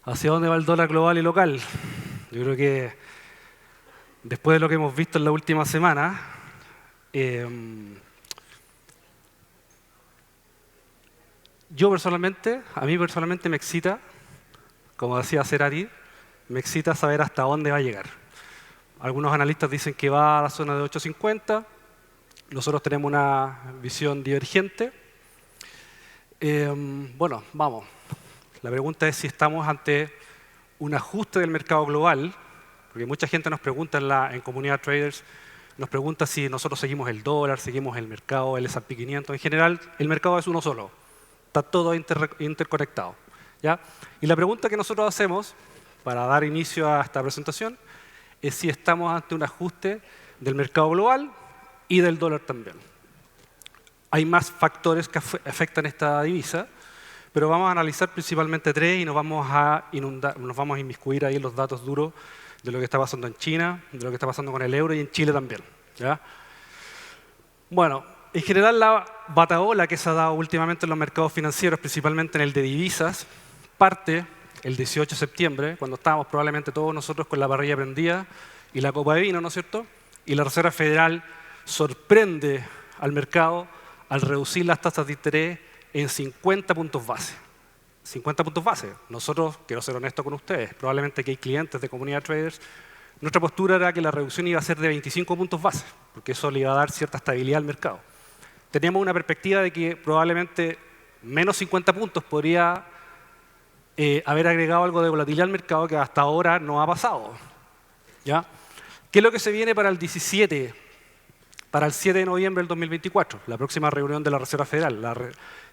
¿Hacia dónde va el dólar global y local? Yo creo que después de lo que hemos visto en la última semana, a mí personalmente me excita, como decía Cerati, me excita saber hasta dónde va a llegar. Algunos analistas dicen que va a la zona de 8.50, nosotros tenemos una visión divergente. Bueno, vamos. La pregunta es si estamos ante un ajuste del mercado global, porque mucha gente nos pregunta en comunidad traders, nos pregunta si nosotros seguimos el dólar, seguimos el mercado, el S&P 500. En general, el mercado es uno solo, está todo interconectado, ¿ya? Y la pregunta que nosotros hacemos para dar inicio a esta presentación es si estamos ante un ajuste del mercado global y del dólar también. Hay más factores que afectan esta divisa, pero vamos a analizar principalmente tres y nos vamos a inmiscuir ahí en los datos duros de lo que está pasando en China, de lo que está pasando con el euro y en Chile también, ¿ya? Bueno, en general la batahola que se ha dado últimamente en los mercados financieros, principalmente en el de divisas, parte el 18 de septiembre, cuando estábamos probablemente todos nosotros con la parrilla prendida y la copa de vino, ¿no es cierto? Y la Reserva Federal sorprende al mercado al reducir las tasas de interés en 50 puntos base. 50 puntos base. Nosotros, quiero ser honesto con ustedes, probablemente que hay clientes de comunidad traders, nuestra postura era que la reducción iba a ser de 25 puntos base, porque eso le iba a dar cierta estabilidad al mercado. Teníamos una perspectiva de que probablemente menos 50 puntos podría haber agregado algo de volatilidad al mercado que hasta ahora no ha pasado, ¿ya? ¿Qué es lo que se viene para el 17? Para el 7 de noviembre del 2024, la próxima reunión de la Reserva Federal.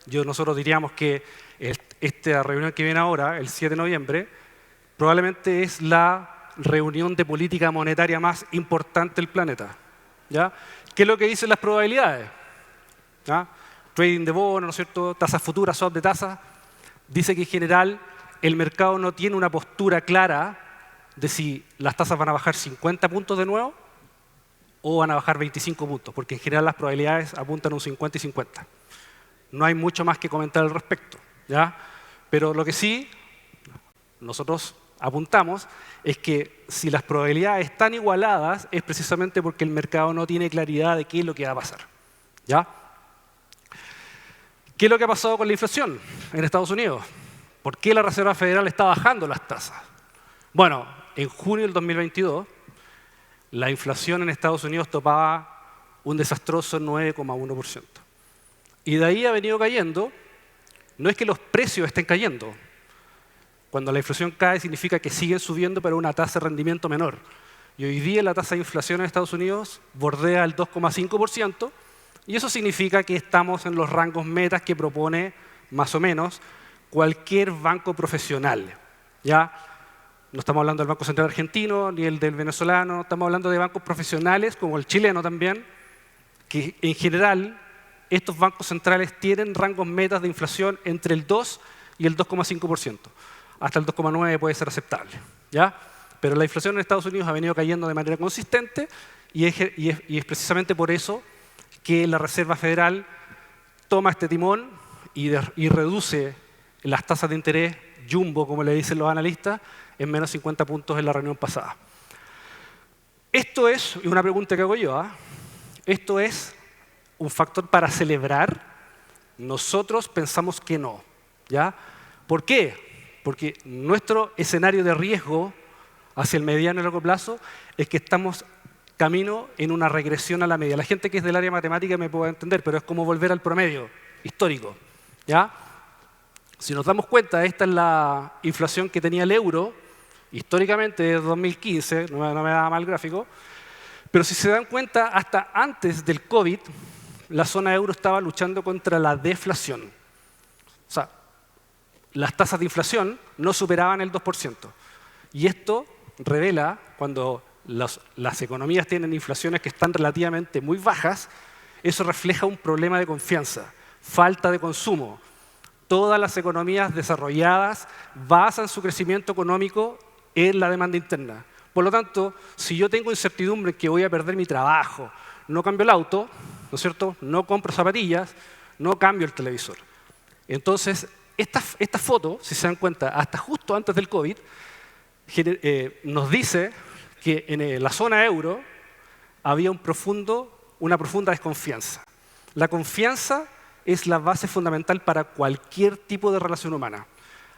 Nosotros diríamos que esta reunión que viene ahora, el 7 de noviembre, probablemente es la reunión de política monetaria más importante del planeta, ¿ya? ¿Qué es lo que dicen las probabilidades? ¿Ya? Trading de bonos, ¿no es cierto? Tasas futuras, swap de tasas. Dice que en general el mercado no tiene una postura clara de si las tasas van a bajar 50 puntos de nuevo o van a bajar 25 puntos, porque en general las probabilidades apuntan a un 50 y 50. No hay mucho más que comentar al respecto, ¿ya? Pero lo que sí nosotros apuntamos es que si las probabilidades están igualadas es precisamente porque el mercado no tiene claridad de qué es lo que va a pasar, ¿ya? ¿Qué es lo que ha pasado con la inflación en Estados Unidos? ¿Por qué la Reserva Federal está bajando las tasas? Bueno, en junio del 2022 la inflación en Estados Unidos topaba un desastroso 9,1%. Y de ahí ha venido cayendo. No es que los precios estén cayendo. Cuando la inflación cae significa que siguen subiendo, pero a una tasa de rendimiento menor. Y hoy día la tasa de inflación en Estados Unidos bordea el 2,5%, y eso significa que estamos en los rangos metas que propone, más o menos, cualquier banco profesional, ¿ya? No estamos hablando del Banco Central Argentino, ni el del venezolano, estamos hablando de bancos profesionales, como el chileno también, que en general estos bancos centrales tienen rangos metas de inflación entre el 2 y el 2,5%. Hasta el 2,9% puede ser aceptable, ¿ya? Pero la inflación en Estados Unidos ha venido cayendo de manera consistente y es precisamente por eso que la Reserva Federal toma este timón y reduce las tasas de interés jumbo, como le dicen los analistas, en menos 50 puntos en la reunión pasada. Esto es una pregunta que hago yo, ¿eh? ¿Esto es un factor para celebrar? Nosotros pensamos que no, ¿ya? ¿Por qué? Porque nuestro escenario de riesgo hacia el mediano y largo plazo es que estamos camino en una regresión a la media. La gente que es del área matemática me puede entender, pero es como volver al promedio histórico, ¿ya? Si nos damos cuenta, esta es la inflación que tenía el euro históricamente desde 2015, no me da mal gráfico, pero si se dan cuenta, hasta antes del COVID, la zona euro estaba luchando contra la deflación. O sea, las tasas de inflación no superaban el 2%. Y esto revela, cuando las economías tienen inflaciones que están relativamente muy bajas, eso refleja un problema de confianza, falta de consumo. Todas las economías desarrolladas basan su crecimiento económico en la demanda interna. Por lo tanto, si yo tengo incertidumbre que voy a perder mi trabajo, no cambio el auto, ¿no es cierto? No compro zapatillas, no cambio el televisor. Entonces, esta foto, si se dan cuenta, hasta justo antes del COVID, nos dice que en la zona euro había una profunda desconfianza. La confianza es la base fundamental para cualquier tipo de relación humana,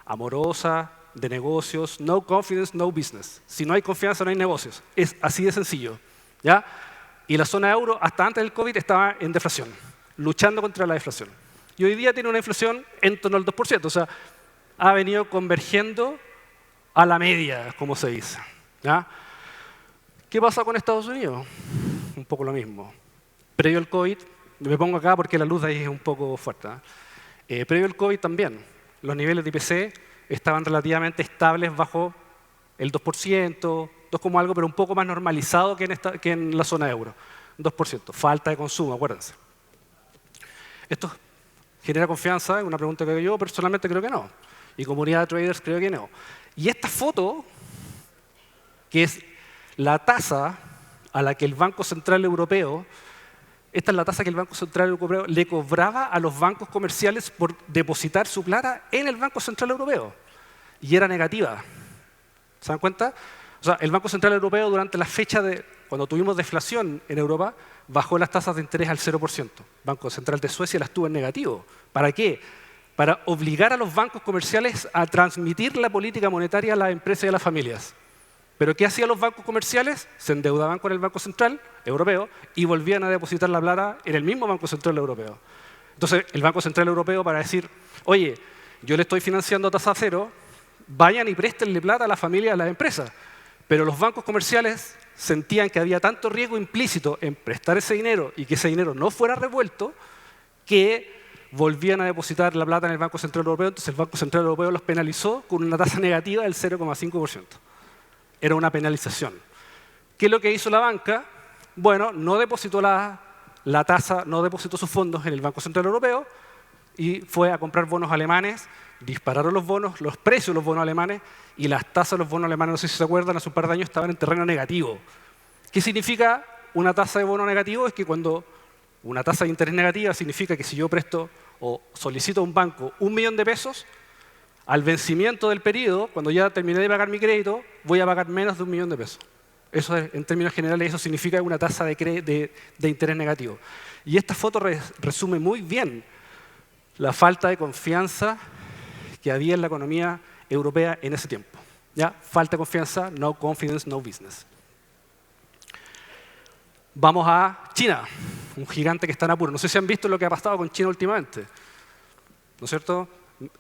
amorosa, de negocios, no confidence, no business. Si no hay confianza, no hay negocios. Es así de sencillo, ¿ya? Y la zona euro, hasta antes del COVID, estaba en deflación, luchando contra la deflación. Y hoy día tiene una inflación en torno al 2%, o sea, ha venido convergiendo a la media, como se dice, ¿ya? ¿Qué pasa con Estados Unidos? Un poco lo mismo. Previo al COVID, me pongo acá porque la luz de ahí es un poco fuerte, ¿eh? Previo al COVID también, los niveles de IPC estaban relativamente estables bajo el 2%, 2 como algo, pero un poco más normalizado que en la zona euro. 2%, falta de consumo, acuérdense. ¿Esto genera confianza? Es una pregunta que yo personalmente creo que no. Y comunidad de traders creo que no. Y esta foto, que es la tasa a la que el Banco Central Europeo, esta es la tasa que el Banco Central Europeo le cobraba a los bancos comerciales por depositar su plata en el Banco Central Europeo. Y era negativa. ¿Se dan cuenta? O sea, el Banco Central Europeo durante la fecha de cuando tuvimos deflación en Europa, bajó las tasas de interés al 0%. El Banco Central de Suecia las tuvo en negativo. ¿Para qué? Para obligar a los bancos comerciales a transmitir la política monetaria a las empresas y a las familias. ¿Pero qué hacían los bancos comerciales? Se endeudaban con el Banco Central Europeo y volvían a depositar la plata en el mismo Banco Central Europeo. Entonces, el Banco Central Europeo, para decir, oye, yo le estoy financiando a tasa cero, vayan y préstenle plata a las familias y a las empresas. Pero los bancos comerciales sentían que había tanto riesgo implícito en prestar ese dinero y que ese dinero no fuera revuelto, que volvían a depositar la plata en el Banco Central Europeo. Entonces, el Banco Central Europeo los penalizó con una tasa negativa del 0,5%. Era una penalización. ¿Qué es lo que hizo la banca? Bueno, no depositó la tasa, no depositó sus fondos en el Banco Central Europeo y fue a comprar bonos alemanes, dispararon los bonos, los precios de los bonos alemanes y las tasas de los bonos alemanes, no sé si se acuerdan, hace un par de años estaban en terreno negativo. ¿Qué significa una tasa de bono negativo? Es que cuando una tasa de interés negativa significa que si yo presto o solicito a un banco 1 millón de pesos, al vencimiento del periodo, cuando ya terminé de pagar mi crédito, voy a pagar menos de 1 millón de pesos. Eso, en términos generales, eso significa una tasa de interés negativo. Y esta foto resume muy bien la falta de confianza que había en la economía europea en ese tiempo. ¿Ya? Falta de confianza, no confidence, no business. Vamos a China, un gigante que está en apuro. No sé si han visto lo que ha pasado con China últimamente. ¿No es cierto?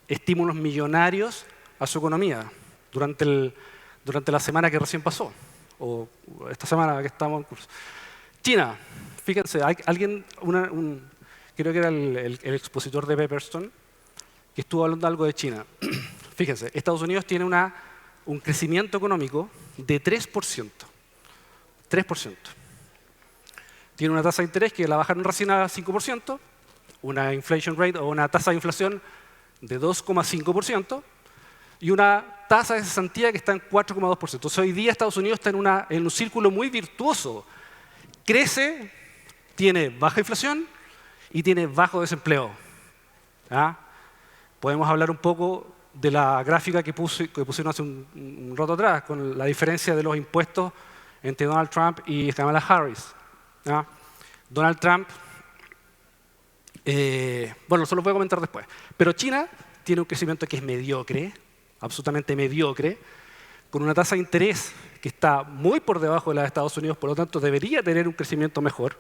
Estímulos millonarios a su economía durante la semana que recién pasó, o esta semana que estamos en curso. China, fíjense, alguien, creo que era el expositor de Pepperstone, que estuvo hablando algo de China. Fíjense, Estados Unidos tiene un crecimiento económico de 3%. 3%. Tiene una tasa de interés que la bajaron recién a 5%, una inflation rate o una tasa de inflación de 2,5% y una tasa de cesantía que está en 4,2%. Entonces, hoy día Estados Unidos está en un círculo muy virtuoso. Crece, tiene baja inflación y tiene bajo desempleo. ¿Ah? Podemos hablar un poco de la gráfica que pusieron hace un rato atrás, con la diferencia de los impuestos entre Donald Trump y Kamala Harris. ¿Ah? Donald Trump, bueno, eso lo voy a comentar después. Pero China tiene un crecimiento que es mediocre, absolutamente mediocre, con una tasa de interés que está muy por debajo de la de Estados Unidos, por lo tanto debería tener un crecimiento mejor.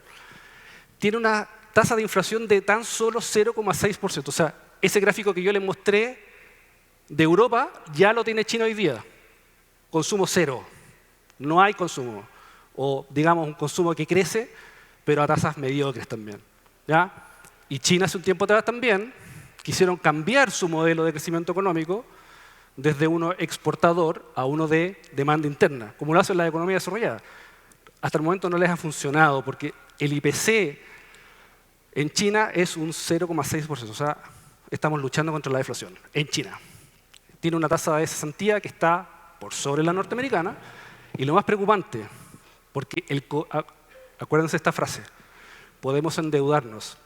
Tiene una tasa de inflación de tan solo 0,6%. O sea, ese gráfico que yo les mostré de Europa ya lo tiene China hoy día. Consumo cero. No hay consumo. O digamos un consumo que crece, pero a tasas mediocres también. ¿Ya? Y China hace un tiempo atrás también quisieron cambiar su modelo de crecimiento económico desde uno exportador a uno de demanda interna, como lo hacen las economías desarrolladas. Hasta el momento no les ha funcionado porque el IPC en China es un 0,6%. O sea, estamos luchando contra la deflación en China. Tiene una tasa de cesantía que está por sobre la norteamericana y lo más preocupante, porque acuérdense esta frase, podemos endeudarnos,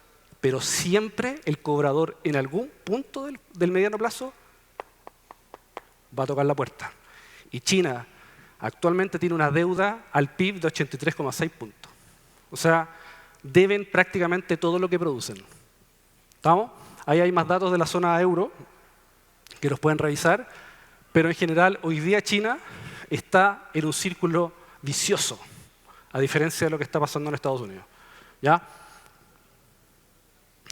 pero siempre el cobrador en algún punto del mediano plazo va a tocar la puerta. Y China actualmente tiene una deuda al PIB de 83,6 puntos. O sea, deben prácticamente todo lo que producen. ¿Estamos? Ahí hay más datos de la zona euro que los pueden revisar, pero en general hoy día China está en un círculo vicioso, a diferencia de lo que está pasando en Estados Unidos. ¿Ya?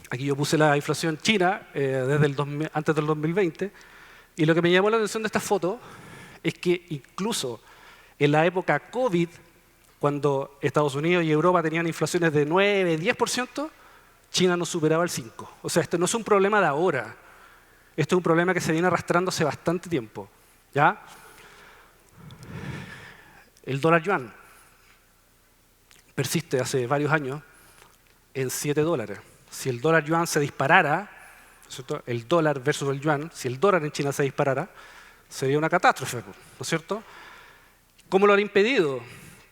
Aquí yo puse la inflación china antes del 2020, y lo que me llamó la atención de esta foto es que incluso en la época COVID, cuando Estados Unidos y Europa tenían inflaciones de 9, 10%, China no superaba el 5%. O sea, esto no es un problema de ahora. Esto es un problema que se viene arrastrando hace bastante tiempo. ¿Ya? El dólar yuan persiste hace varios años en $7. Si el dólar yuan se disparara, ¿cierto? El dólar versus el yuan, si el dólar en China se disparara, sería una catástrofe, ¿no es cierto? ¿Cómo lo han impedido?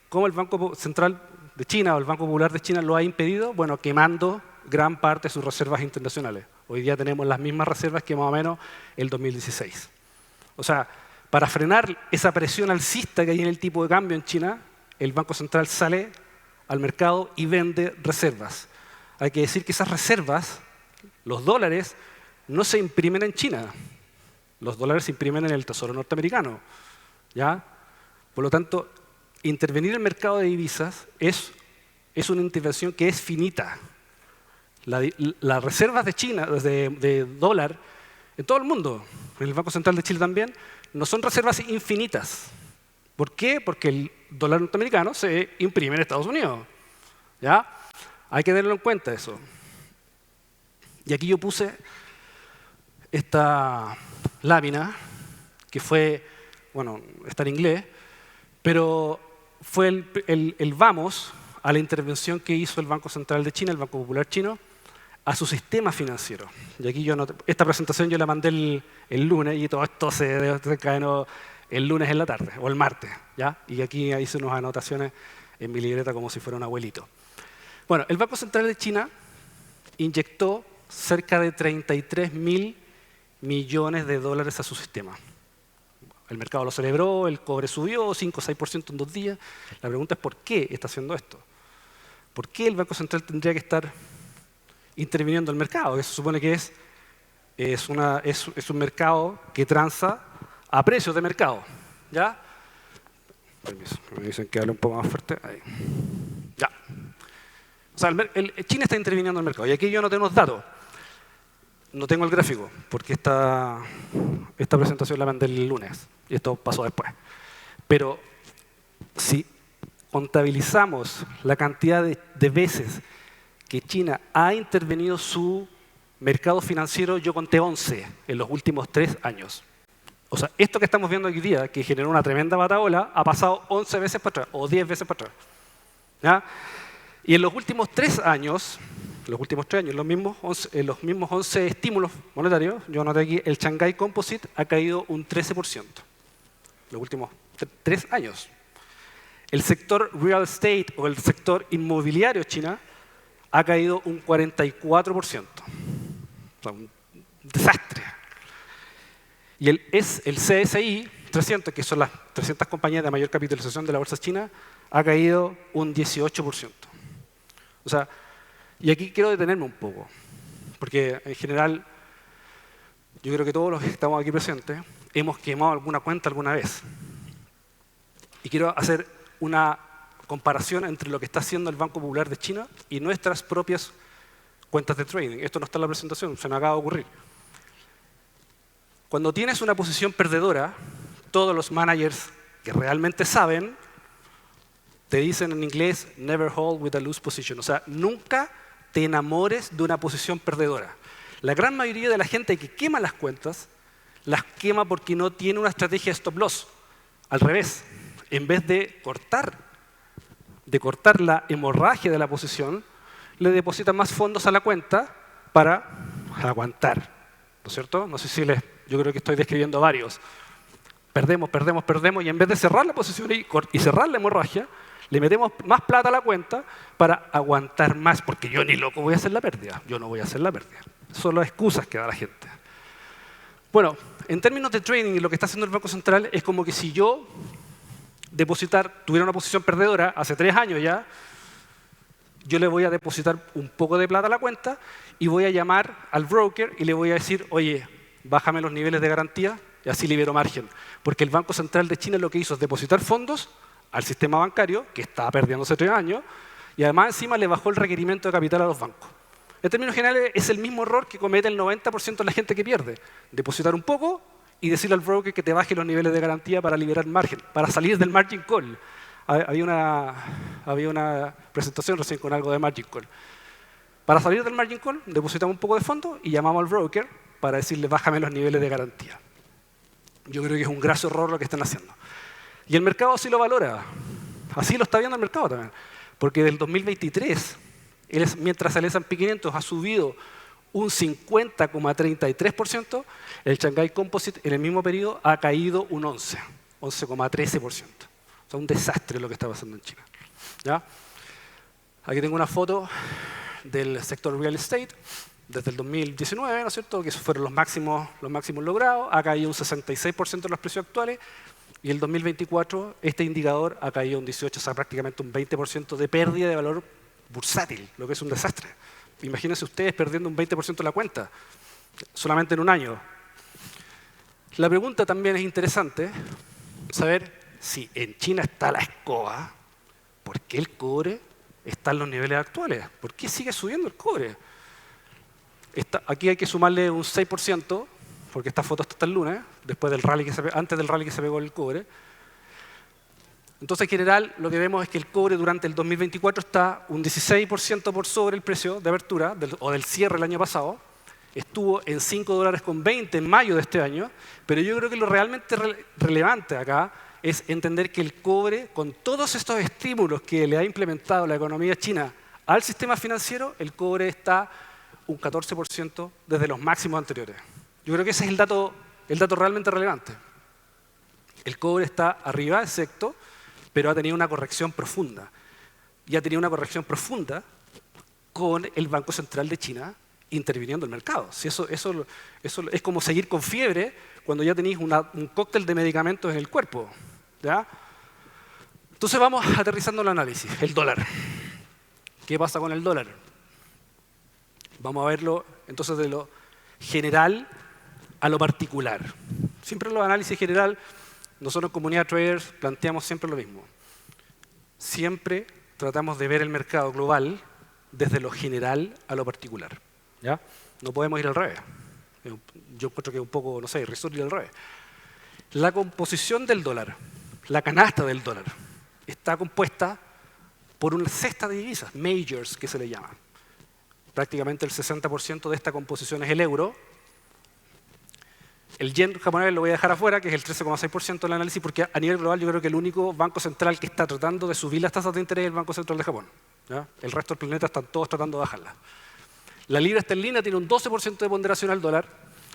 ¿Cómo el Banco Central de China o el Banco Popular de China lo ha impedido? Bueno, quemando gran parte de sus reservas internacionales. Hoy día tenemos las mismas reservas que más o menos el 2016. O sea, para frenar esa presión alcista que hay en el tipo de cambio en China, el Banco Central sale al mercado y vende reservas. Hay que decir que esas reservas, los dólares, no se imprimen en China. Los dólares se imprimen en el Tesoro norteamericano. ¿Ya? Por lo tanto, intervenir en el mercado de divisas es una intervención que es finita. Las reservas de China, de dólar, en todo el mundo, en el Banco Central de Chile también, no son reservas infinitas. ¿Por qué? Porque el dólar norteamericano se imprime en Estados Unidos. ¿Ya? Hay que tenerlo en cuenta eso. Y aquí yo puse esta lámina, que fue, bueno, está en inglés, pero fue el vamos a la intervención que hizo el Banco Central de China, el Banco Popular Chino, a su sistema financiero. Y aquí esta presentación yo la mandé el lunes y todo esto se desencadenó el lunes en la tarde, o el martes. ¿Ya? Y aquí hice unas anotaciones en mi libreta como si fuera un abuelito. Bueno, el Banco Central de China inyectó cerca de 33.000 millones de dólares a su sistema. El mercado lo celebró, el cobre subió 5 o 6% en 2 días. La pregunta es ¿por qué está haciendo esto? ¿Por qué el Banco Central tendría que estar interviniendo en el mercado? Que se supone que es un mercado que transa a precios de mercado. ¿Ya? Permiso, me dicen que hable un poco más fuerte. Ahí. Ya. O sea, China está interviniendo en el mercado. Y aquí yo no tengo los datos. No tengo el gráfico, porque esta presentación la mandé el lunes. Y esto pasó después. Pero si contabilizamos la cantidad de veces que China ha intervenido su mercado financiero, yo conté 11 en los últimos 3 años. O sea, esto que estamos viendo hoy día, que generó una tremenda batahola, ha pasado 11 veces para atrás, o 10 veces para atrás. ¿Ya? Y en los últimos 3 años, en los mismos 11 estímulos monetarios, yo noté aquí, el Shanghai Composite ha caído un 13%. Los últimos 3 años. El sector real estate o el sector inmobiliario China ha caído un 44%. O sea, un desastre. Y el CSI 300, que son las 300 compañías de mayor capitalización de la bolsa china, ha caído un 18%. O sea, y aquí quiero detenerme un poco, porque en general yo creo que todos los que estamos aquí presentes hemos quemado alguna cuenta alguna vez. Y quiero hacer una comparación entre lo que está haciendo el Banco Popular de China y nuestras propias cuentas de trading. Esto no está en la presentación, se me acaba de ocurrir. Cuando tienes una posición perdedora, todos los managers que realmente saben te dicen en inglés never hold with a loose position. O sea, nunca te enamores de una posición perdedora. La gran mayoría de la gente que quema las cuentas, las quema porque no tiene una estrategia de stop loss. Al revés, en vez de cortar la hemorragia de la posición, le depositan más fondos a la cuenta para aguantar. ¿No es cierto? No sé si yo creo que estoy describiendo varios. Perdemos y en vez de cerrar la posición y cerrar la hemorragia, Le metemos más plata a la cuenta para aguantar más, porque yo ni loco voy a hacer la pérdida. Yo no voy a hacer la pérdida. Son las excusas que da la gente. Bueno, en términos de trading, lo que está haciendo el Banco Central es como que si yo tuviera una posición perdedora hace 3 años ya, yo le voy a depositar un poco de plata a la cuenta y voy a llamar al broker y le voy a decir, oye, bájame los niveles de garantía y así libero margen. Porque el Banco Central de China lo que hizo es depositar fondos al sistema bancario, que estaba perdiendo hace 3 años, y además encima le bajó el requerimiento de capital a los bancos. En términos generales, es el mismo error que comete el 90% de la gente que pierde. Depositar un poco y decirle al broker que te baje los niveles de garantía para liberar margen, para salir del margin call. Había una presentación recién con algo de margin call. Para salir del margin call, depositamos un poco de fondo y llamamos al broker para decirle bájame los niveles de garantía. Yo creo que es un graso error lo que están haciendo. Y el mercado así lo valora. Así lo está viendo el mercado también. Porque del 2023, mientras el S&P 500 ha subido un 50,33%, el Shanghai Composite en el mismo periodo ha caído un 11,13%. O sea, un desastre lo que está pasando en China. ¿Ya? Aquí tengo una foto del sector real estate desde el 2019, ¿no es cierto? Que esos fueron los máximos logrados. Ha caído un 66% en los precios actuales. Y el 2024, este indicador ha caído un 18%, o sea, prácticamente un 20% de pérdida de valor bursátil, lo que es un desastre. Imagínense ustedes perdiendo un 20% de la cuenta, solamente en un año. La pregunta también es interesante, saber si en China está la escoba, ¿por qué el cobre está en los niveles actuales? ¿Por qué sigue subiendo el cobre? Aquí hay que sumarle un 6%, porque esta foto está hasta el lunes, antes del rally que se pegó el cobre. Entonces, en general, lo que vemos es que el cobre durante el 2024 está un 16% por sobre el precio de apertura o del cierre el año pasado. Estuvo en $5.20 en mayo de este año, pero yo creo que lo realmente relevante acá es entender que el cobre, con todos estos estímulos que le ha implementado la economía china al sistema financiero, el cobre está un 14% desde los máximos anteriores. Yo creo que ese es el dato realmente relevante. El cobre está arriba, exacto, pero ha tenido una corrección profunda. Y ha tenido una corrección profunda con el Banco Central de China interviniendo en el mercado. Si eso es como seguir con fiebre cuando ya tenéis un cóctel de medicamentos en el cuerpo. ¿Ya? Entonces vamos aterrizando el análisis. El dólar. ¿Qué pasa con el dólar? Vamos a verlo entonces de lo general a lo particular. Siempre en los análisis general, nosotros en Comunidad Traders planteamos siempre lo mismo. Siempre tratamos de ver el mercado global desde lo general a lo particular. ¿Ya? No podemos ir al revés. Yo encuentro que es un poco, no sé, irrisorio ir al revés. La composición del dólar, la canasta del dólar, está compuesta por una cesta de divisas, majors que se le llaman. Prácticamente el 60% de esta composición es el euro. El yen japonés lo voy a dejar afuera, que es el 13,6% del análisis, porque a nivel global yo creo que el único banco central que está tratando de subir las tasas de interés es el Banco Central de Japón. ¿Ya? El resto del planeta están todos tratando de bajarlas. La libra esterlina tiene un 12% de ponderación al dólar,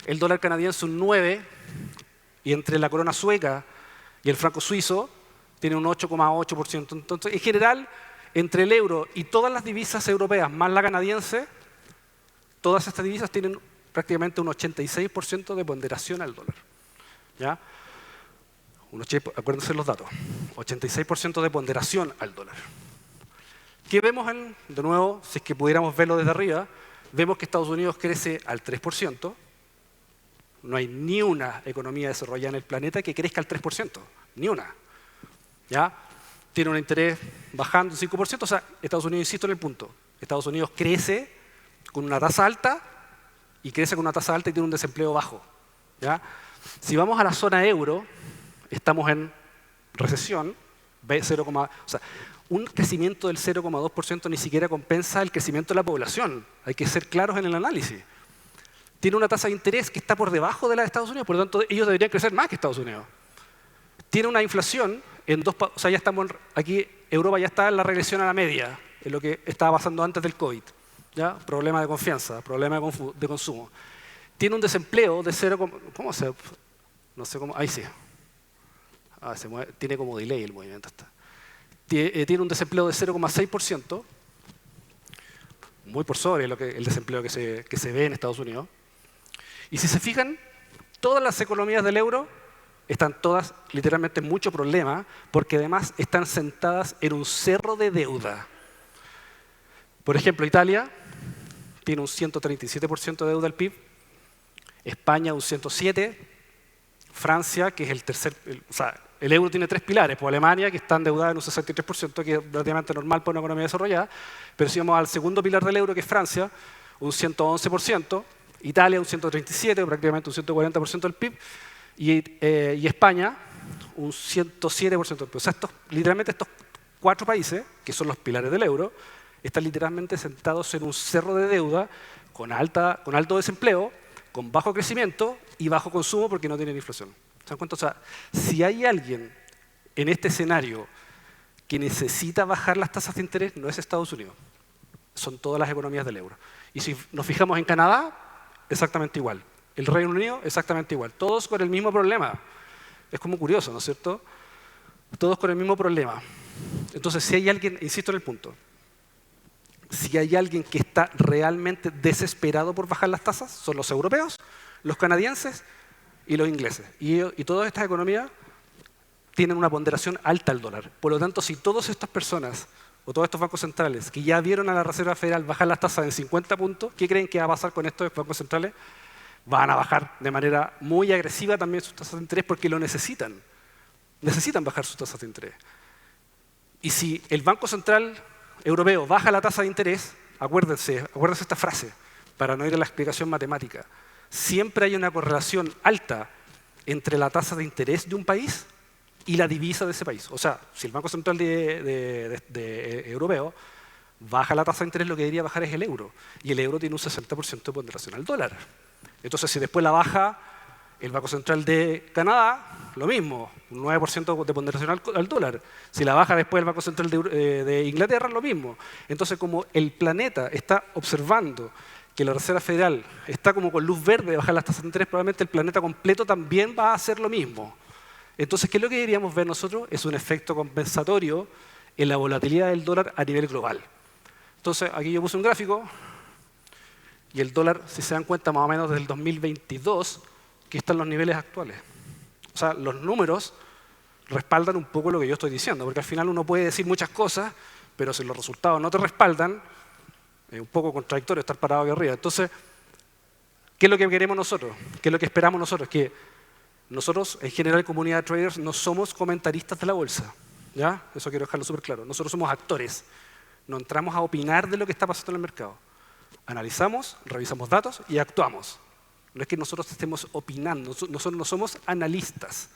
el dólar canadiense un 9%, y entre la corona sueca y el franco suizo tiene un 8,8%. Entonces, en general, entre el euro y todas las divisas europeas, más la canadiense, todas estas divisas tienen prácticamente un 86% de ponderación al dólar. ¿Ya? Acuérdense los datos, 86% de ponderación al dólar. ¿Qué vemos? De nuevo, si es que pudiéramos verlo desde arriba, vemos que Estados Unidos crece al 3%. No hay ni una economía desarrollada en el planeta que crezca al 3%, ni una. ¿Ya? Tiene un interés bajando un 5%, o sea, Estados Unidos, insisto en el punto, Estados Unidos crece con una tasa alta y crece con una tasa alta y tiene un desempleo bajo. ¿Ya? Si vamos a la zona euro, estamos en recesión, o sea, un crecimiento del 0,2% ni siquiera compensa el crecimiento de la población. Hay que ser claros en el análisis. Tiene una tasa de interés que está por debajo de la de Estados Unidos, por lo tanto ellos deberían crecer más que Estados Unidos. Tiene una inflación en o sea, ya estamos aquí, Europa ya está en la regresión a la media, en lo que estaba pasando antes del COVID. ¿Ya? Problema de confianza, problema de consumo. Tiene un desempleo de 0, ¿cómo se? No sé cómo, ahí sí. Se mueve, tiene como delay el movimiento. tiene un desempleo de 0,6%, muy por sobre el desempleo que se ve en Estados Unidos. Y si se fijan, todas las economías del euro están todas literalmente en mucho problema, porque además están sentadas en un cerro de deuda. Por ejemplo, Italia tiene un 137% de deuda del PIB, España un 107%, Francia, que es el tercer, o sea, el euro tiene tres pilares, pues Alemania, que está endeudada en un 63%, que es relativamente normal para una economía desarrollada, pero si vamos al segundo pilar del euro, que es Francia, un 111%, Italia un 137%, prácticamente un 140% del PIB, y España un 107% del PIB. O sea, literalmente estos cuatro países, que son los pilares del euro, están literalmente sentados en un cerro de deuda con alto desempleo, con bajo crecimiento y bajo consumo porque no tienen inflación. ¿Se dan cuenta? O sea, si hay alguien en este escenario que necesita bajar las tasas de interés, no es Estados Unidos. Son todas las economías del euro. Y si nos fijamos en Canadá, exactamente igual. El Reino Unido, exactamente igual. Todos con el mismo problema. Es como curioso, ¿no es cierto? Todos con el mismo problema. Entonces, si hay alguien, insisto en el punto, si hay alguien que está realmente desesperado por bajar las tasas, son los europeos, los canadienses y los ingleses. Y todas estas economías tienen una ponderación alta al dólar. Por lo tanto, si todas estas personas o todos estos bancos centrales que ya vieron a la Reserva Federal bajar las tasas en 50 puntos, ¿qué creen que va a pasar con estos bancos centrales? Van a bajar de manera muy agresiva también sus tasas de interés porque lo necesitan. Necesitan bajar sus tasas de interés. Y si el Banco Central Europeo baja la tasa de interés, acuérdense esta frase, para no ir a la explicación matemática. Siempre hay una correlación alta entre la tasa de interés de un país y la divisa de ese país. O sea, si el Banco Central Europeo baja la tasa de interés, lo que debería bajar es el euro. Y el euro tiene un 60% de ponderación al dólar. Entonces, si después la baja el Banco Central de Canadá, lo mismo, un 9% de ponderación al dólar. Si la baja después el Banco Central de Inglaterra, lo mismo. Entonces, como el planeta está observando que la Reserva Federal está como con luz verde de bajar las tasas de interés, probablemente el planeta completo también va a hacer lo mismo. Entonces, ¿qué es lo que deberíamos ver nosotros? Es un efecto compensatorio en la volatilidad del dólar a nivel global. Entonces, aquí yo puse un gráfico y el dólar, si se dan cuenta, más o menos desde el 2022, que están los niveles actuales. O sea, los números respaldan un poco lo que yo estoy diciendo, porque al final uno puede decir muchas cosas, pero si los resultados no te respaldan, es un poco contradictorio estar parado aquí arriba. Entonces, ¿qué es lo que queremos nosotros? ¿Qué es lo que esperamos nosotros? Que nosotros, en general, comunidad de traders, no somos comentaristas de la bolsa. ¿Ya? Eso quiero dejarlo súper claro. Nosotros somos actores. No entramos a opinar de lo que está pasando en el mercado. Analizamos, revisamos datos y actuamos. No es que nosotros estemos opinando, nosotros no somos analistas.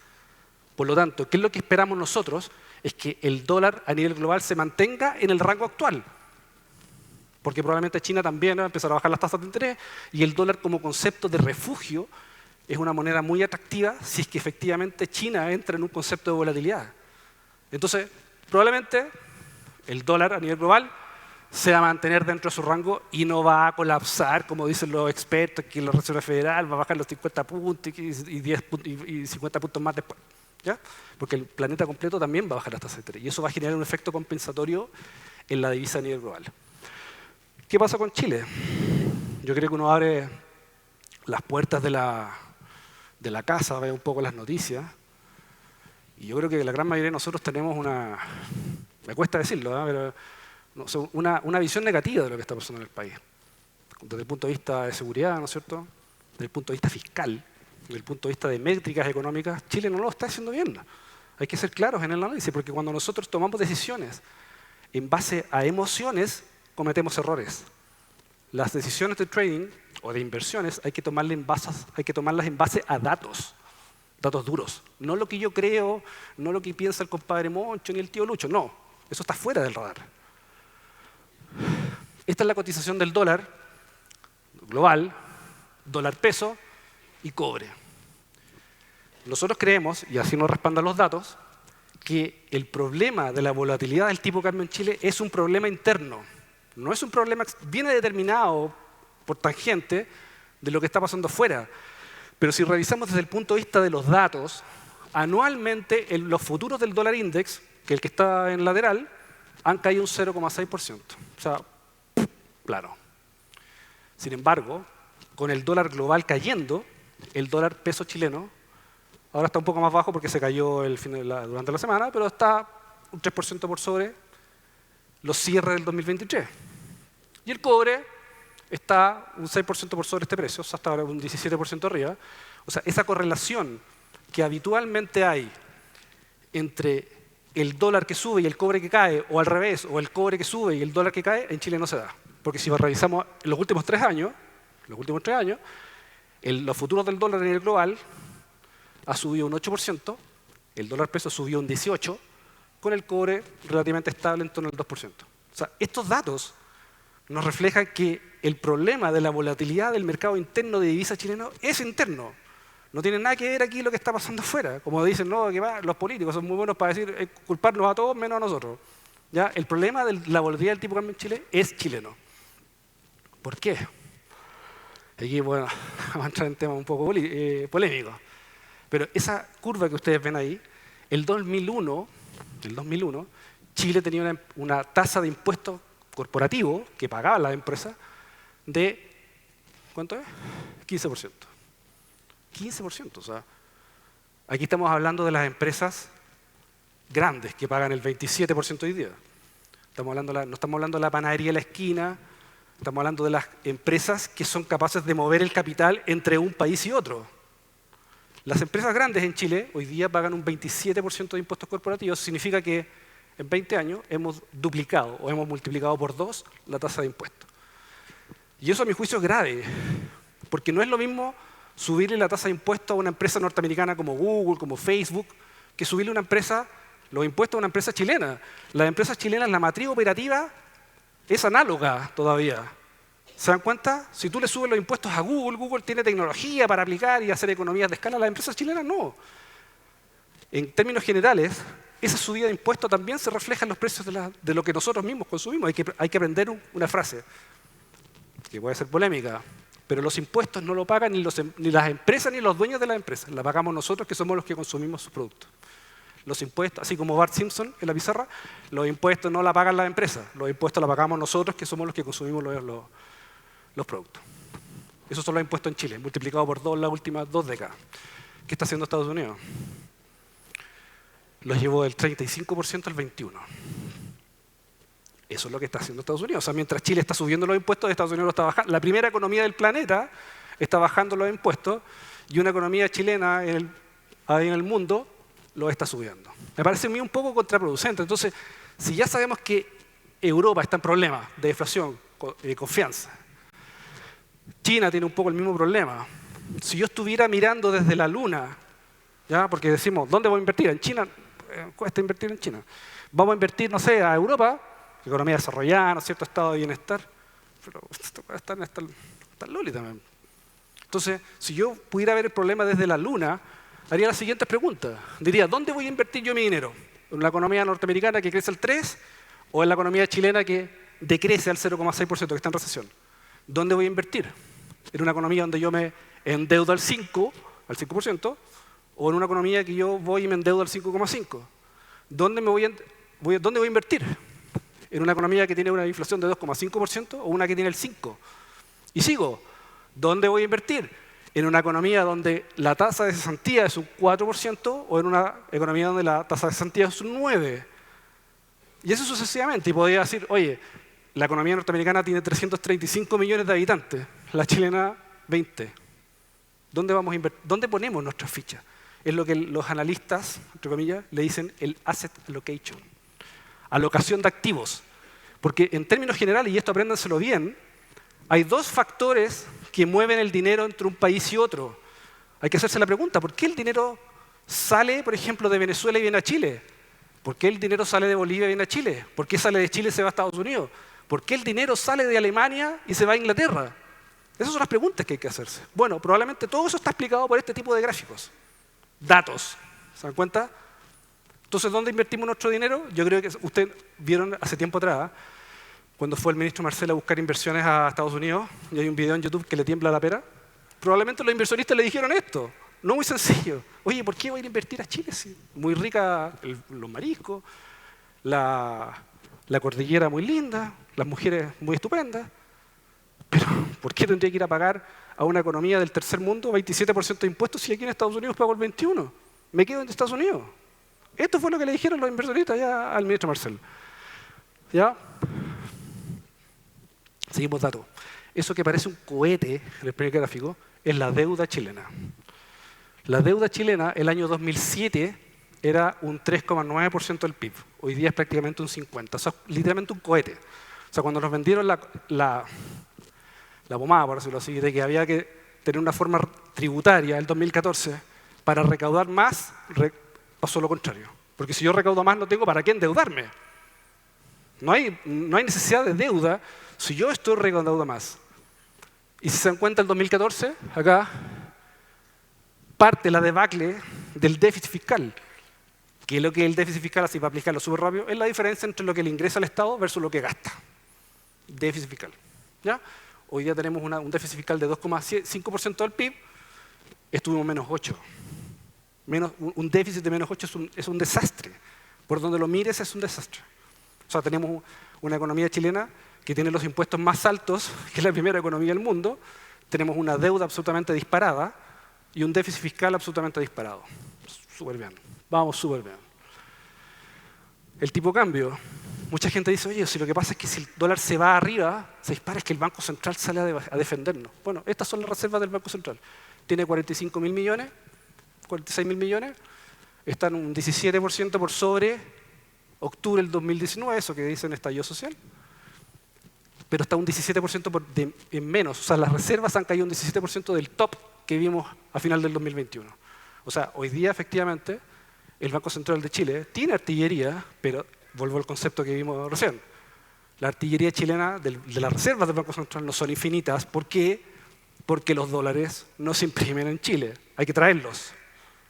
Por lo tanto, ¿qué es lo que esperamos nosotros? Es que el dólar a nivel global se mantenga en el rango actual. Porque probablemente China también va a empezar a bajar las tasas de interés y el dólar como concepto de refugio es una moneda muy atractiva si es que efectivamente China entra en un concepto de volatilidad. Entonces, probablemente el dólar a nivel global se va a mantener dentro de su rango y no va a colapsar, como dicen los expertos, que la Reserva Federal va a bajar los 50 puntos y 50 puntos más después. ¿Ya? Porque el planeta completo también va a bajar las tasas de interés y eso va a generar un efecto compensatorio en la divisa a nivel global. ¿Qué pasa con Chile? Yo creo que uno abre las puertas de la casa, ve un poco las noticias y yo creo que la gran mayoría de nosotros tenemos me cuesta decirlo, pero una visión negativa de lo que está pasando en el país. Desde el punto de vista de seguridad, ¿no es cierto? Desde el punto de vista fiscal, desde el punto de vista de métricas económicas, Chile no lo está haciendo bien. Hay que ser claros en el análisis, porque cuando nosotros tomamos decisiones en base a emociones, cometemos errores. Las decisiones de trading o de inversiones hay que tomarlas en base a datos duros. No lo que yo creo, no lo que piensa el compadre Moncho ni el tío Lucho, no. Eso está fuera del radar. Esta es la cotización del dólar global, dólar peso y cobre. Nosotros creemos, y así nos respaldan los datos, que el problema de la volatilidad del tipo de cambio en Chile es un problema interno. No es un problema que viene determinado por tangente de lo que está pasando afuera. Pero si revisamos desde el punto de vista de los datos, anualmente los futuros del dólar index, que el que está en lateral, han caído un 0,6%. O sea, claro. Sin embargo, con el dólar global cayendo, el dólar peso chileno, ahora está un poco más bajo porque se cayó durante la semana, pero está un 3% por sobre los cierres del 2023. Y el cobre está un 6% por sobre este precio, o sea, hasta ahora un 17% arriba. O sea, esa correlación que habitualmente hay entre el dólar que sube y el cobre que cae, o al revés, o el cobre que sube y el dólar que cae, en Chile no se da. Porque si revisamos los últimos 3 años, los futuros del dólar a nivel global ha subido un 8%, el dólar peso subió un 18%, con el cobre relativamente estable en torno al 2%. O sea, estos datos nos reflejan que el problema de la volatilidad del mercado interno de divisas chileno es interno. No tiene nada que ver aquí lo que está pasando afuera. Como dicen, no, que los políticos son muy buenos para decir culparnos a todos menos a nosotros. ¿Ya? El problema de la volatilidad del tipo de cambio en Chile es chileno. ¿Por qué? Aquí, bueno, vamos a entrar en temas un poco polémicos. Pero esa curva que ustedes ven ahí, el 2001, Chile tenía una tasa de impuestos corporativo que pagaban las empresas de, ¿cuánto es? 15%. 15%, o sea, aquí estamos hablando de las empresas grandes que pagan el 27% hoy día. No estamos hablando de la panadería de la esquina, estamos hablando de las empresas que son capaces de mover el capital entre un país y otro. Las empresas grandes en Chile hoy día pagan un 27% de impuestos corporativos, significa que en 20 años hemos duplicado o hemos multiplicado por 2 la tasa de impuestos. Y eso a mi juicio es grave, porque no es lo mismo subirle la tasa de impuestos a una empresa norteamericana como Google, como Facebook, que subirle los impuestos a una empresa chilena. Las empresas chilenas, la matriz operativa es análoga todavía. ¿Se dan cuenta? Si tú le subes los impuestos a Google, Google tiene tecnología para aplicar y hacer economías de escala. Las empresas chilenas no. En términos generales, esa subida de impuestos también se refleja en los precios de lo que nosotros mismos consumimos. Hay que aprender una frase, que puede ser polémica, pero los impuestos no lo pagan ni las empresas ni los dueños de las empresas. La pagamos nosotros, que somos los que consumimos sus productos. Los impuestos, así como Bart Simpson en la pizarra, los impuestos no la pagan las empresas. Los impuestos la pagamos nosotros, que somos los que consumimos los productos. Esos son los impuestos en Chile, multiplicados por 2 las últimas 2 décadas. ¿Qué está haciendo Estados Unidos? Los llevó del 35% al 21%. Eso es lo que está haciendo Estados Unidos. O sea, mientras Chile está subiendo los impuestos, Estados Unidos lo está bajando. La primera economía del planeta está bajando los impuestos y una economía chilena ahí en el mundo lo está subiendo. Me parece a mí un poco contraproducente. Entonces, si ya sabemos que Europa está en problemas de deflación, confianza, China tiene un poco el mismo problema. Si yo estuviera mirando desde la luna, ¿ya? Porque decimos, ¿dónde voy a invertir? En China, cuesta invertir en China. Vamos a invertir, no sé, a Europa, economía desarrollada, ¿no es cierto?, estado de bienestar. Pero esto está loli también. Entonces, si yo pudiera ver el problema desde la luna, haría las siguientes preguntas. Diría, ¿dónde voy a invertir yo mi dinero? ¿En la economía norteamericana que crece al 3% o en la economía chilena que decrece al 0,6%, que está en recesión? ¿Dónde voy a invertir? ¿En una economía donde yo me endeudo al 5%, o en una economía que yo voy y me endeudo al 5,5%? ¿Dónde voy a invertir? ¿En una economía que tiene una inflación de 2,5% o una que tiene el 5%? Y sigo, ¿dónde voy a invertir? ¿En una economía donde la tasa de cesantía es un 4% o en una economía donde la tasa de cesantía es un 9%? Y eso sucesivamente. Y podría decir, oye, la economía norteamericana tiene 335 millones de habitantes, la chilena 20. ¿Dónde ponemos nuestras fichas? Es lo que los analistas, entre comillas, le dicen el asset allocation. Alocación de activos. Porque en términos generales, y esto apréndanselo bien, hay 2 factores que mueven el dinero entre un país y otro. Hay que hacerse la pregunta, ¿por qué el dinero sale, por ejemplo, de Venezuela y viene a Chile? ¿Por qué el dinero sale de Bolivia y viene a Chile? ¿Por qué sale de Chile y se va a Estados Unidos? ¿Por qué el dinero sale de Alemania y se va a Inglaterra? Esas son las preguntas que hay que hacerse. Bueno, probablemente todo eso está explicado por este tipo de gráficos. Datos. ¿Se dan cuenta? Entonces, ¿dónde invertimos nuestro dinero? Yo creo que ustedes vieron hace tiempo atrás, cuando fue el ministro Marcel a buscar inversiones a Estados Unidos, y hay un video en YouTube que le tiembla la pera, probablemente los inversionistas le dijeron esto. No muy sencillo. Oye, ¿por qué voy a ir a invertir a Chile? Sí, muy rica los mariscos, la cordillera muy linda, las mujeres muy estupendas, pero ¿por qué tendría que ir a pagar a una economía del tercer mundo 27% de impuestos si aquí en Estados Unidos pago el 21%? Me quedo en Estados Unidos. Esto fue lo que le dijeron los inversionistas ya al ministro Marcel. ¿Ya? Seguimos datos. Eso que parece un cohete en el primer gráfico es la deuda chilena. La deuda chilena el año 2007 era un 3,9% del PIB. Hoy día es prácticamente un 50%. O sea, literalmente un cohete. O sea, cuando nos vendieron la pomada, por decirlo así, de que había que tener una forma tributaria el 2014 para recaudar más, pasó lo contrario. Porque si yo recaudo más, no tengo para qué endeudarme. No hay necesidad de deuda si yo estoy recaudando más. Y si se dan cuenta, el 2014, acá, parte la debacle del déficit fiscal. ¿Qué es lo que es el déficit fiscal? Así para aplicarlo súper rápido, es la diferencia entre lo que le ingresa al Estado versus lo que gasta. Déficit fiscal. ¿Ya? Hoy día tenemos un déficit fiscal de 2,5% del PIB, estuvimos menos 8%. Un déficit de menos 8 es un desastre. Por donde lo mires es un desastre. O sea, tenemos una economía chilena que tiene los impuestos más altos, que es la primera economía del mundo, tenemos una deuda absolutamente disparada y un déficit fiscal absolutamente disparado. Súper bien. Vamos súper bien. El tipo de cambio. Mucha gente dice, oye, si lo que pasa es que si el dólar se va arriba, se dispara, es que el Banco Central sale a defendernos. Bueno, estas son las reservas del Banco Central. Tiene 45.000 millones, 46.000 millones, están un 17% por sobre octubre del 2019, eso que dicen estallido social, pero está un 17% en menos. O sea, las reservas han caído un 17% del top que vimos a final del 2021. O sea, hoy día, efectivamente, el Banco Central de Chile tiene artillería, pero vuelvo al concepto que vimos recién. La artillería chilena de las reservas del Banco Central no son infinitas. ¿Por qué? Porque los dólares no se imprimen en Chile. Hay que traerlos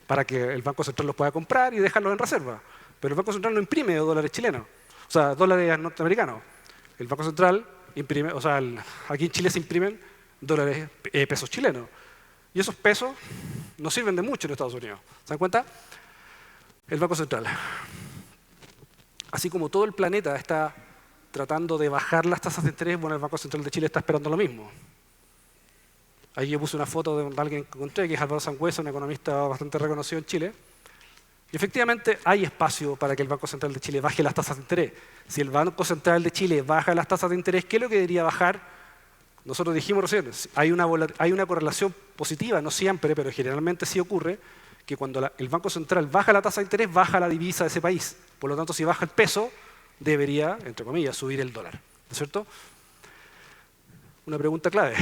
para que el Banco Central los pueda comprar y dejarlos en reserva. Pero el Banco Central no imprime dólares chilenos, o sea, dólares norteamericanos. El Banco Central imprime, o sea, aquí en Chile se imprimen pesos chilenos. Y esos pesos no sirven de mucho en Estados Unidos. ¿Se dan cuenta? El Banco Central. Así como todo el planeta está tratando de bajar las tasas de interés, bueno, el Banco Central de Chile está esperando lo mismo. Ahí yo puse una foto de alguien que encontré, que es Álvaro Sangüesa, un economista bastante reconocido en Chile. Y efectivamente hay espacio para que el Banco Central de Chile baje las tasas de interés. Si el Banco Central de Chile baja las tasas de interés, ¿qué es lo que debería bajar? Nosotros dijimos recién, hay una correlación positiva, no siempre, pero generalmente sí ocurre, que cuando el Banco Central baja la tasa de interés, baja la divisa de ese país. Por lo tanto, si baja el peso, debería, entre comillas, subir el dólar. ¿No es cierto? Una pregunta clave.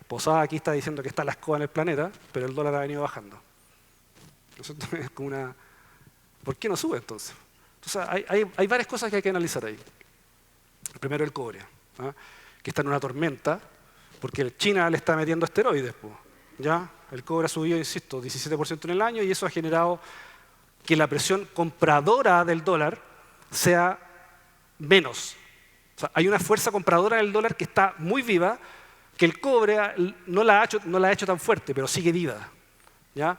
Posada aquí está diciendo que está la escoba en el planeta, pero el dólar ha venido bajando. ¿No es cierto? Es como una... ¿Por qué no sube entonces? Entonces hay varias cosas que hay que analizar ahí. Primero el cobre, ¿ah? Que está en una tormenta, porque China le está metiendo esteroides. ¿Ya? El cobre ha subido, insisto, 17% en el año y eso ha generado que la presión compradora del dólar sea menos. O sea, hay una fuerza compradora del dólar que está muy viva, que el cobre no la ha hecho tan fuerte, pero sigue viva. ¿Ya?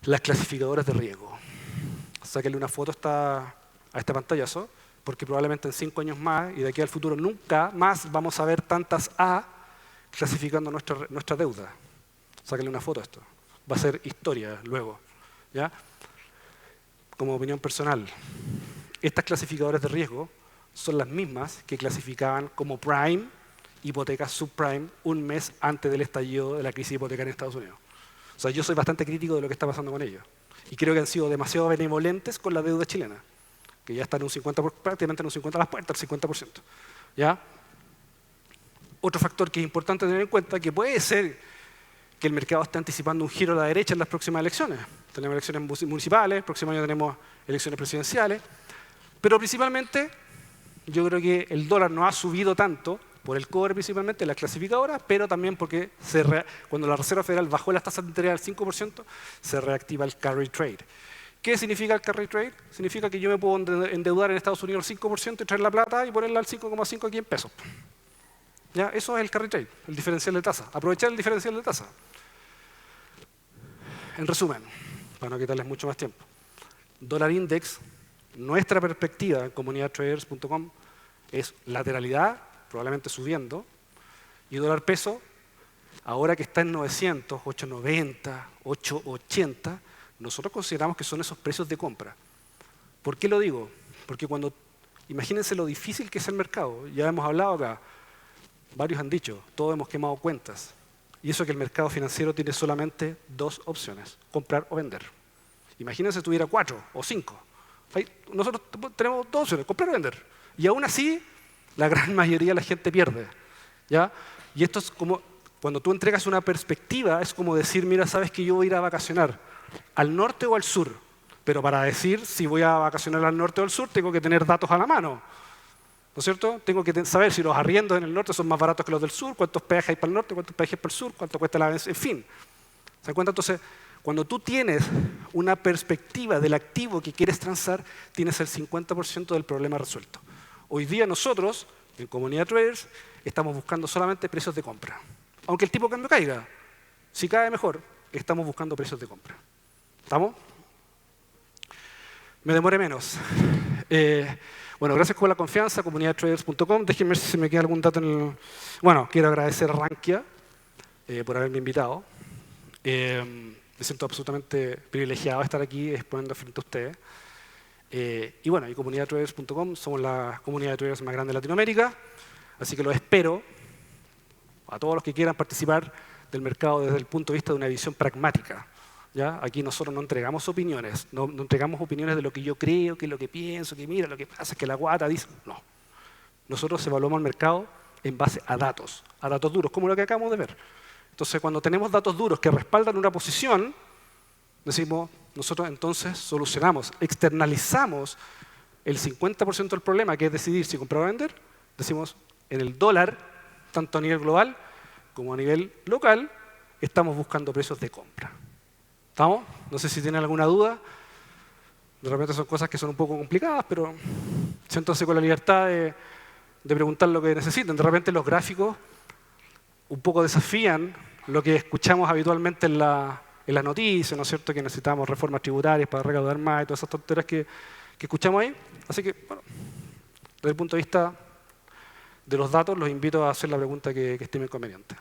Las clasificadoras de riesgo. Sáquenle una foto a este pantallazo, porque probablemente en 5 años más y de aquí al futuro nunca más vamos a ver tantas A clasificando nuestra deuda. Sáquenle una foto a esto. Va a ser historia luego. ¿Ya? Como opinión personal, estas clasificadoras de riesgo son las mismas que clasificaban como prime hipotecas subprime un mes antes del estallido de la crisis hipotecaria en Estados Unidos. O sea, yo soy bastante crítico de lo que está pasando con ellos. Y creo que han sido demasiado benevolentes con la deuda chilena, que ya está en un 50%, prácticamente en un 50% a las puertas, el 50%. ¿Ya? Otro factor que es importante tener en cuenta es que puede ser que el mercado esté anticipando un giro a la derecha en las próximas elecciones. Tenemos elecciones municipales, el próximo año tenemos elecciones presidenciales, pero principalmente yo creo que el dólar no ha subido tanto por el cobre principalmente, las clasificadoras, pero también porque cuando la Reserva Federal bajó las tasas de interés al 5%, se reactiva el carry trade. ¿Qué significa el carry trade? Significa que yo me puedo endeudar en Estados Unidos al 5% y traer la plata y ponerla al 5,5 aquí en pesos. ¿Ya? Eso es el carry trade, el diferencial de tasa. Aprovechar el diferencial de tasa. En resumen, para no quitarles mucho más tiempo, dólar index nuestra perspectiva en comunidadtraders.com es lateralidad, probablemente subiendo, y dólar peso, ahora que está en 900, 890, 880, nosotros consideramos que son esos precios de compra. ¿Por qué lo digo? Porque imagínense lo difícil que es el mercado. Ya hemos hablado acá, varios han dicho, todos hemos quemado cuentas. Y eso que el mercado financiero tiene solamente dos opciones, comprar o vender. Imagínense tuviera 4 o 5. Nosotros tenemos dos opciones, comprar o vender. Y aún así, la gran mayoría de la gente pierde. ¿Ya? Y esto es como, cuando tú entregas una perspectiva, es como decir, mira, sabes que yo voy a ir a vacacionar al norte o al sur. Pero para decir si voy a vacacionar al norte o al sur, tengo que tener datos a la mano. ¿No es cierto? Tengo que saber si los arriendos en el norte son más baratos que los del sur, cuántos peajes hay para el norte, cuántos peajes para el sur, cuánto cuesta la vez, en fin. ¿Se dan cuenta? Entonces, cuando tú tienes una perspectiva del activo que quieres transar, tienes el 50% del problema resuelto. Hoy día nosotros, en Comunidad Traders, estamos buscando solamente precios de compra. Aunque el tipo de cambio caiga, si cae mejor, estamos buscando precios de compra. ¿Estamos? Me demoré menos. Bueno, gracias por la confianza, comunidadtraders.com. Déjenme ver si se me queda algún dato en el... Bueno, quiero agradecer a Rankia por haberme invitado. Me siento absolutamente privilegiado de estar aquí exponiendo frente a ustedes. Y bueno, y comunidadtraders.com, somos la comunidad de traders más grande de Latinoamérica, así que los espero a todos los que quieran participar del mercado desde el punto de vista de una visión pragmática. ¿Ya? Aquí nosotros no entregamos opiniones, no entregamos opiniones de lo que yo creo, que es lo que pienso, que mira, lo que pasa es que la guata dice... No. Nosotros evaluamos el mercado en base a datos duros, como lo que acabamos de ver. Entonces, cuando tenemos datos duros que respaldan una posición, decimos, nosotros entonces solucionamos, externalizamos el 50% del problema, que es decidir si comprar o vender, decimos, en el dólar, tanto a nivel global como a nivel local, estamos buscando precios de compra. ¿Estamos? No sé si tienen alguna duda. De repente son cosas que son un poco complicadas, pero siéntanse con la libertad de preguntar lo que necesiten. De repente los gráficos un poco desafían lo que escuchamos habitualmente en la noticia, ¿no es cierto? Que necesitamos reformas tributarias para recaudar más y todas esas tonterías que escuchamos ahí. Así que, bueno, desde el punto de vista de los datos, los invito a hacer la pregunta que estimen conveniente.